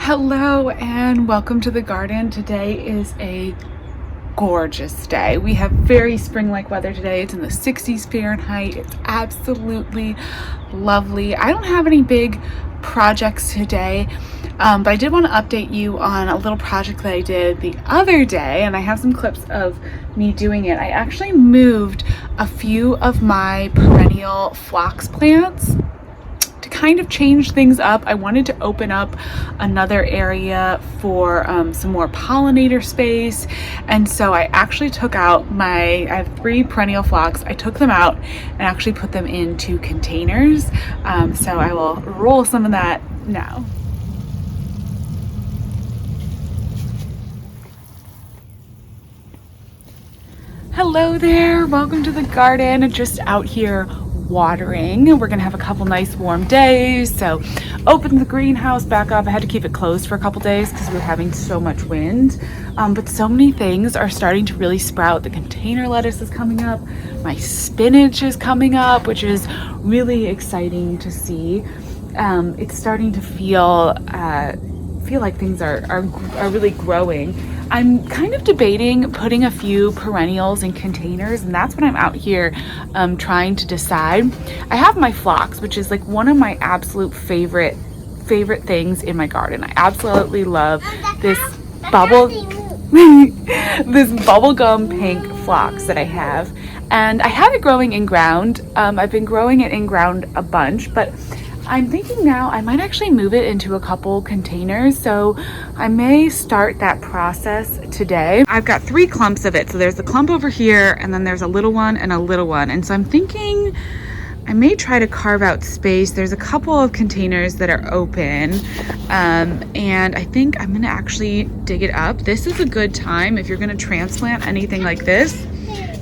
Hello and welcome to the garden. Today is a gorgeous day. We have very spring-like weather today. It's in the 60s Fahrenheit. It's absolutely lovely. I don't have any big projects today, but I did want to update you on a little project that I did the other day, and I have some clips of me doing it. I actually moved a few of my perennial phlox plants to kind of change things up. I wanted to open up another area for some more pollinator space, and so I actually took out I have 3 perennial phlox. I took them out and actually put them into containers. So I will roll some of that now. Hello there, welcome to the garden. Just out here watering. We're gonna have a couple nice warm days, so opened the greenhouse back up. I had to keep it closed for a couple days because we were having so much wind, but so many things are starting to really sprout. The container lettuce is coming up, my spinach is coming up, which is really exciting to see. It's starting to feel like things are really growing. I'm kind of debating putting a few perennials in containers, and that's what I'm out here trying to decide. I have my phlox, which is like one of my absolute favorite things in my garden. I absolutely love this bubblegum pink phlox that I have, and I have it growing in ground. I've been growing it in ground a bunch, but I'm thinking now I might actually move it into a couple containers, so I may start that process today. I've got 3 clumps of it, so there's a clump over here, and then there's a little one and a little one, and so I'm thinking I may try to carve out space. There's a couple of containers that are open, and I think I'm gonna actually dig it up. This is a good time if you're gonna transplant anything like this.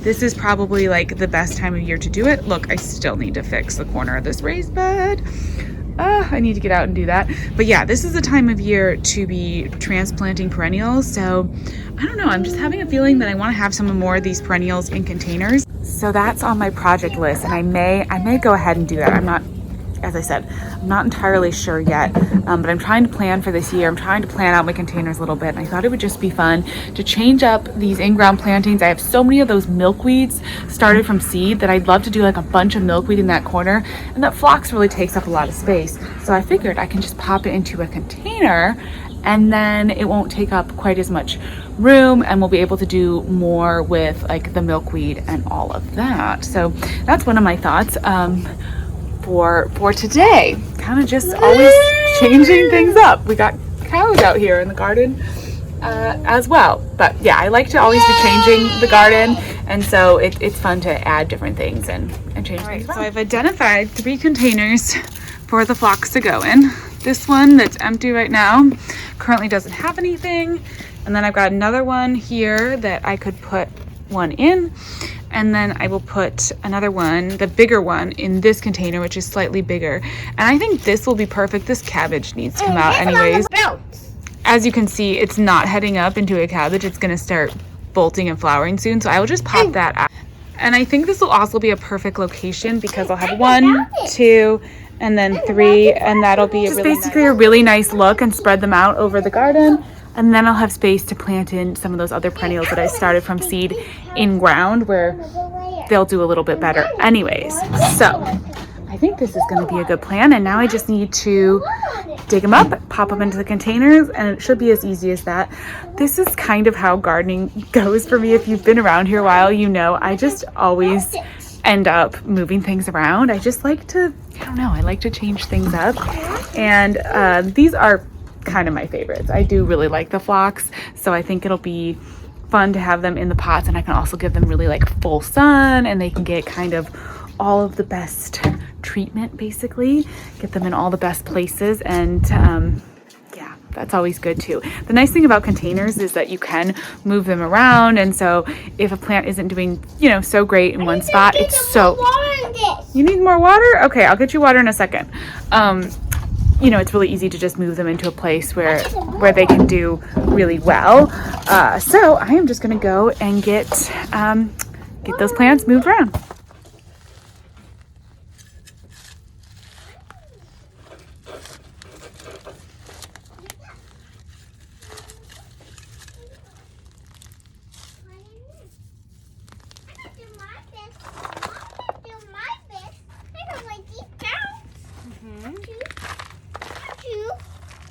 This is probably like the best time of year to do it. Look, I still need to fix the corner of this raised bed. I need to get out and do that. But yeah, this is the time of year to be transplanting perennials. So I don't know, I'm just having a feeling that I want to have some more of these perennials in containers. So that's on my project list, and I may go ahead and do that. I'm not, as I said, I'm not entirely sure yet, but I'm trying to plan for this year. I'm trying to plan out my containers a little bit, and I thought it would just be fun to change up these in-ground plantings. I have so many of those milkweeds started from seed that I'd love to do like a bunch of milkweed in that corner, and that phlox really takes up a lot of space. So I figured I can just pop it into a container, and then it won't take up quite as much room, and we'll be able to do more with like the milkweed and all of that. So that's one of my thoughts. For today, kind of just always changing things up. We got cows out here in the garden as well, but yeah, I like to always be changing the garden, and so it's fun to add different things and change things. So I've identified 3 containers for the phlox to go in. This one that's empty right now currently doesn't have anything, and then I've got another one here that I could put one in, and then I will put another one, the bigger one, in this container, which is slightly bigger. And I think this will be perfect. This cabbage needs to come out anyways. As you can see, it's not heading up into a cabbage. It's gonna start bolting and flowering soon, so I will just pop that out. And I think this will also be a perfect location because I'll have 1, 2, and then 3, and that'll be a really nice look, and spread them out over the garden. And then I'll have space to plant in some of those other perennials that I started from seed in ground, where they'll do a little bit better anyways. So I think this is going to be a good plan. And now I just need to dig them up, pop them into the containers, and it should be as easy as that. This is kind of how gardening goes for me. If you've been around here a while, you know I just always end up moving things around. I just like to, I don't know, I like to change things up. And these are kind of my favorites. I do really like the phlox, so I think it'll be fun to have them in the pots, and I can also give them really like full sun, and they can get kind of all of the best treatment, basically get them in all the best places. And yeah, that's always good too. The nice thing about containers is that you can move them around, and so if a plant isn't doing, you know, so great in one spot, it's so, you need more water? Okay, I'll get you water in a second. You know, it's really easy to just move them into a place where they can do really well. So I am just gonna go and get those plants moved around.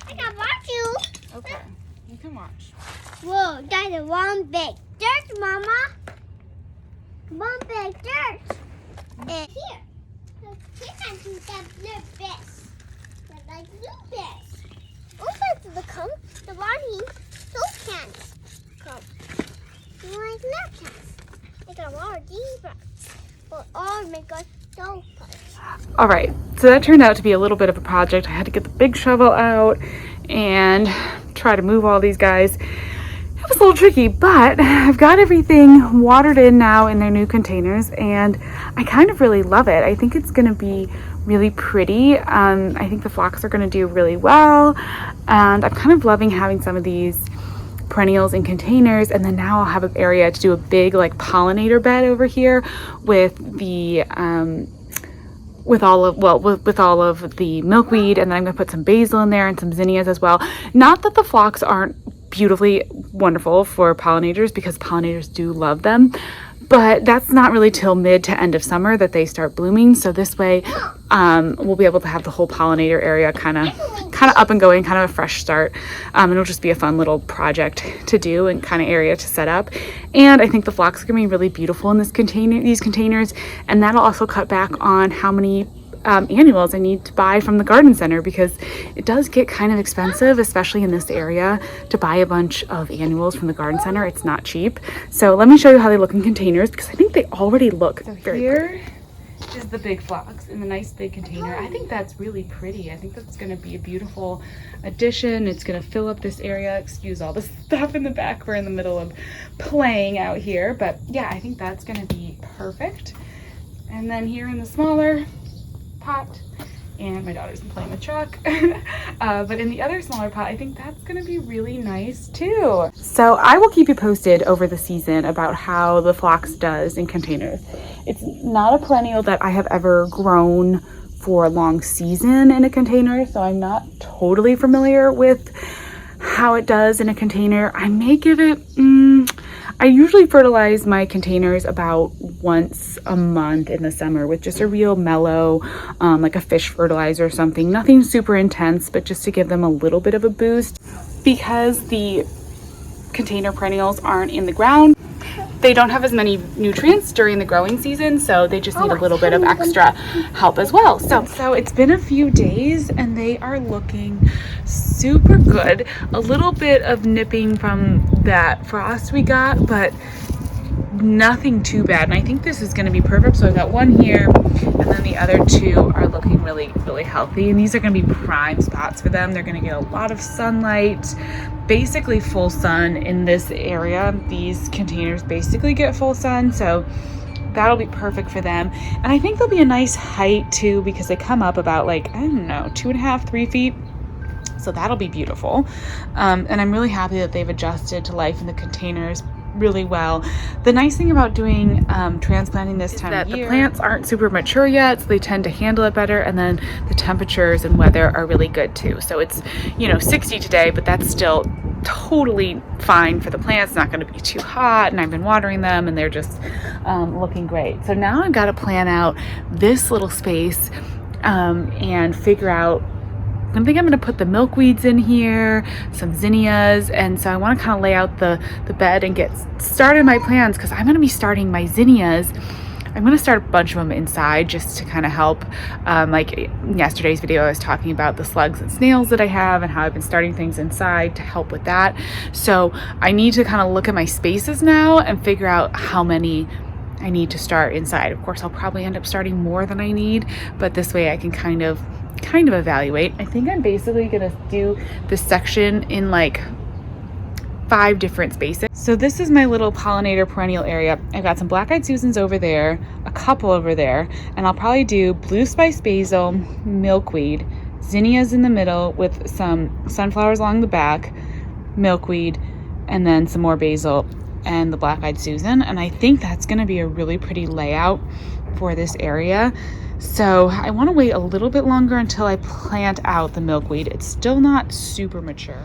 I can watch you. Okay, you can watch. Whoa, that's one big dirt, Mama. One big dirt. And here. Here I do that blue bits. Like blue bits. Also, the body, those cans come. Like that cans. I got all of these parts. But all make us those parts. All right, so that turned out to be a little bit of a project. I had to get the big shovel out and try to move all these guys. It was a little tricky, but I've got everything watered in now in their new containers, and I kind of really love it. I think it's going to be really pretty. I think the phlox are going to do really well, and I'm kind of loving having some of these perennials in containers, and then now I'll have an area to do a big like pollinator bed over here with the with all of the milkweed, and then I'm gonna put some basil in there and some zinnias as well. Not that the phlox aren't beautifully wonderful for pollinators, because pollinators do love them, but that's not really till mid to end of summer that they start blooming. So this way we'll be able to have the whole pollinator area kind of up and going, kind of a fresh start. It'll just be a fun little project to do and kind of area to set up. And I think the phlox are gonna be really beautiful in these containers, and that'll also cut back on how many annuals I need to buy from the garden center, because it does get kind of expensive, especially in this area, to buy a bunch of annuals from the garden center. It's not cheap. So let me show you how they look in containers, because I think they already look very pretty. Is the big phlox in the nice big container. I think that's really pretty. I think that's going to be a beautiful addition. It's going to fill up this area. Excuse all the stuff in the back. We're in the middle of playing out here, but yeah, I think that's going to be perfect. And then here in the smaller pot, and my daughter's been playing the truck, but in the other smaller pot, I think that's gonna be really nice too. So I will keep you posted over the season about how the phlox does in containers. It's not a perennial that I have ever grown for a long season in a container, so I'm not totally familiar with how it does in a container. I may give it, I usually fertilize my containers about once a month in the summer with just a real mellow, like a fish fertilizer or something. Nothing super intense, but just to give them a little bit of a boost. Because the container perennials aren't in the ground, they don't have as many nutrients during the growing season, so they just need a little bit of extra help as well. So it's been a few days and they are looking super good. A little bit of nipping from that frost we got, but nothing too bad. And I think this is going to be perfect. So I've got one here, and then the other two are looking really, really healthy. And these are going to be prime spots for them. They're going to get a lot of sunlight, basically full sun in this area. These containers basically get full sun, so that'll be perfect for them. And I think they'll be a nice height too, because they come up about like, I don't know, 2.5, 3 feet. So that'll be beautiful. And I'm really happy that they've adjusted to life in the containers really well. The nice thing about doing transplanting this time of year, the plants aren't super mature yet, so they tend to handle it better, and then the temperatures and weather are really good too. So it's, 60 today, but that's still totally fine for the plants. It's not going to be too hot, and I've been watering them and they're just looking great. So now I've got to plan out this little space and figure out, I think I'm going to put the milkweeds in here, some zinnias, and so I want to kind of lay out the bed and get started my plans, because I'm going to be starting my zinnias. I'm going to start a bunch of them inside just to kind of help. Like in yesterday's video, I was talking about the slugs and snails that I have and how I've been starting things inside to help with that. So I need to kind of look at my spaces now and figure out how many I need to start inside. Of course, I'll probably end up starting more than I need, but this way I can kind of evaluate. I think I'm basically gonna do this section in like 5 different spaces. So this is my little pollinator perennial area. I've got some black-eyed Susans over there, a couple over there, and I'll probably do blue spice basil, milkweed, zinnias in the middle with some sunflowers along the back, milkweed, and then some more basil and the black-eyed Susan. And I think that's gonna be a really pretty layout for this area. So I want to wait a little bit longer until I plant out the milkweed. It's still not super mature.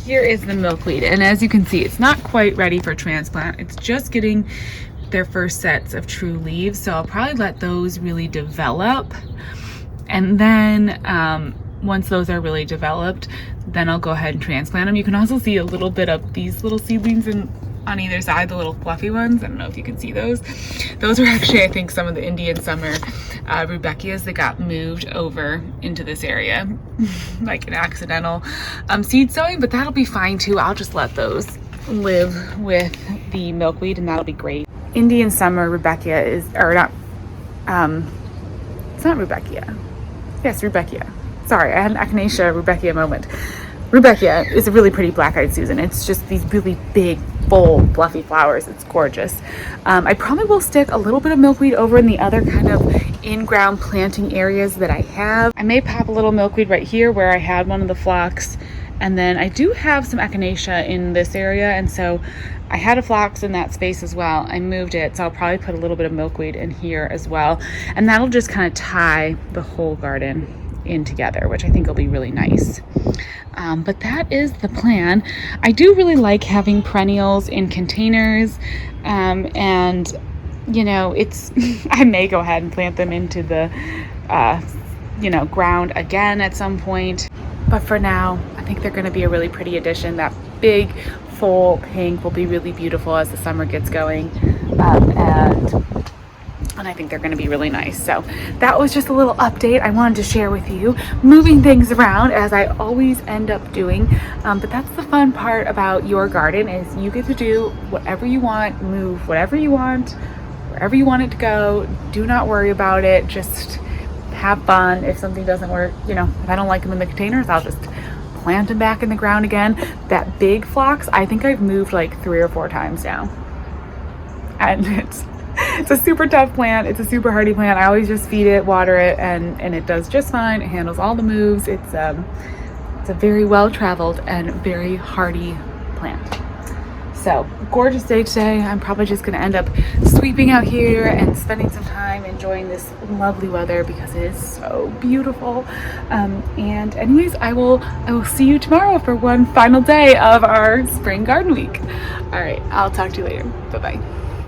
Here is the milkweed, and as you can see, it's not quite ready for transplant. It's just getting their first sets of true leaves, so I'll probably let those really develop, and then once those are really developed, then I'll go ahead and transplant them. You can also see a little bit of these little seedlings on either side, the little fluffy ones. I don't know if you can see those. Those are actually, I think, some of the Indian summer rudbeckias that got moved over into this area, like an accidental seed sowing, but that'll be fine too. I'll just let those live with the milkweed and that'll be great. Indian summer rudbeckia is, or not, it's not rudbeckia. Yes, rudbeckia. Sorry, I had an echinacea rudbeckia moment. Rudbeckia is a really pretty black-eyed Susan. It's just these really big, full, fluffy flowers. It's gorgeous. I probably will stick a little bit of milkweed over in the other kind of in-ground planting areas that I have. I may pop a little milkweed right here where I had one of the phlox. And then I do have some echinacea in this area. And so I had a phlox in that space as well. I moved it. So I'll probably put a little bit of milkweed in here as well. And that'll just kind of tie the whole garden in together, which I think will be really nice. But that is the plan. I do really like having perennials in containers, and you know, it's I may go ahead and plant them into the ground again at some point, but for now I think they're going to be a really pretty addition. That big full pink will be really beautiful as the summer gets going, and I think they're going to be really nice. So that was just a little update I wanted to share with you, moving things around as I always end up doing. But that's the fun part about your garden, is you get to do whatever you want, move whatever you want, wherever you want it to go. Do not worry about it. Just have fun. If something doesn't work, you know, if I don't like them in the containers, I'll just plant them back in the ground again. That big phlox, I think I've moved like 3 or 4 times now. And it's a super tough plant. It's a super hardy plant. I always just feed it, water it, and it does just fine. It handles all the moves. It's a very well-traveled and very hardy plant. So, gorgeous day today. I'm probably just going to end up sweeping out here and spending some time enjoying this lovely weather because it is so beautiful. And anyways, I will see you tomorrow for one final day of our spring garden week. All right, I'll talk to you later. Bye-bye.